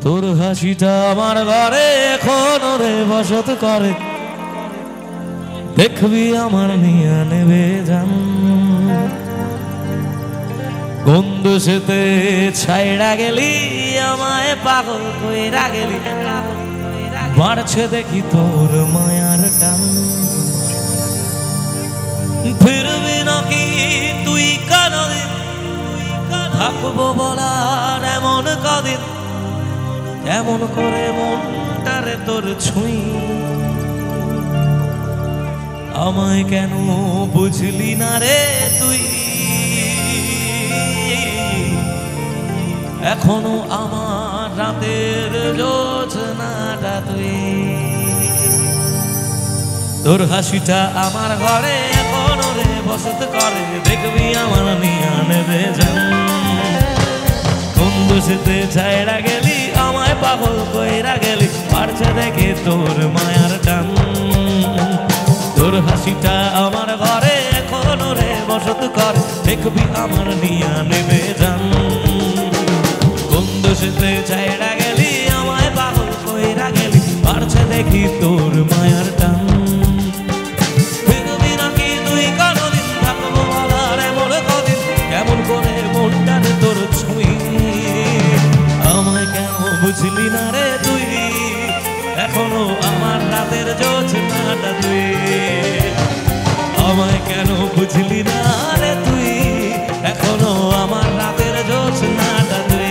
তোর হাসিটা আমার ঘরে এখনো রে বসত করে, দেখবি আমার নিয়ে নেবে জান। গন্ধ সেতে ছাইড়া গেলি আমায় পাগল কইরা গেলি, বাড়ছে দেখি তোর মায়ার টান। ফিরবি নাকি তুই কানদিন, থাকবো বলার এমন কদিন, এমন করে মনটারে তোর ছুঁই। আমায় কেন বুঝলি না রে তুই, এখনো আমার রাতের যোজনাটা তুই। তোর হাসিটা আমার ঘরে এখনো রে বসত করে, দেখবি আমার নিয়ে নেবে জান। বন্ধু সেতে ছাইড়া গেলি আমায় পাগল কইরা গেলি, পারছে দেখে তোর মায়ার টান। তোর হাসিটা আমার ঘরে এখনো রে বসত করে, দেখবি আমার নিয়ে নেবে জান। বন্ধু সেতে ছাইড়া গেলি আমায় পাগল কইরা গেলি, পারছে দেখি তোর মায়ার টান। ফিরবি নাকি তুই কোনদিন, থাকবো বলার এমন কদিন, কেমন করে মনটারে তোর ছুঁই। আমায় কেন বুঝলি না রে তুই, এখনো আমার রাতের যোজনাটা তুই। আমায় কেন বুঝলি না রে তুই, এখনো আমার রাতের যোজনাটা তুই।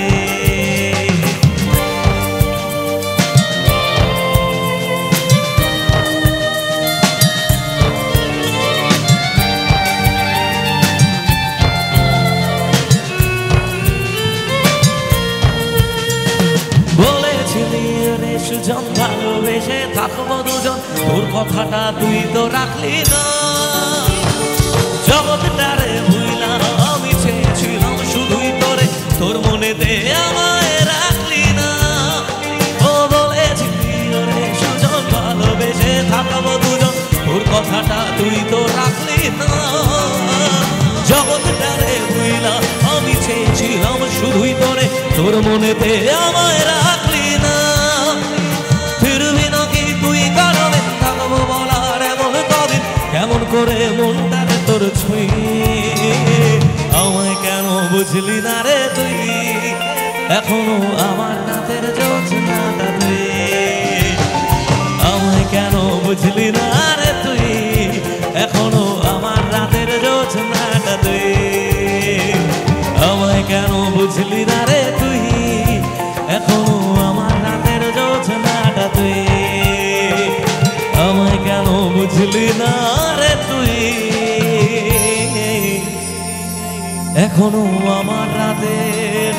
বলেছিলি রে সুজন ভালোবেসে থাকবো দুজন, তোর কথাটা তুই তো রাখলি না। জগৎটারে ভুইলাম আমি চেয়েছিলাম শুধুই তোরে, তোর মনেতে আমায় রাখলি না। ও বলেছিলি রে সুজন ভালোবেসে থাকবো দুজন, তোর কথাটা তুই তো রাখলি না। জগৎটারে ভুইলাম আমি চেয়েছিলাম শুধুই তোরে, তোর মনেতে আমায় রাখলি না। ফিরবি নাকি তুই কারণে, থাকবো বলার এমন কদিন, কেমন করে মনটারে তোর ছুঁই। আমায় কেন বুঝলি না রে তুই, এখনো আমার রাতের যোজনাটা তুই। আমায় কেন বুঝলি না রে তুই, এখনো আমার রাতের যোজনাটা তুই। আমায় কেন বুঝলি না রে তুই, এখনো আমার রাতের যোজনাটা তুই। আমায় কেন বুঝলি না রে তুই, এখনো আমার রাতের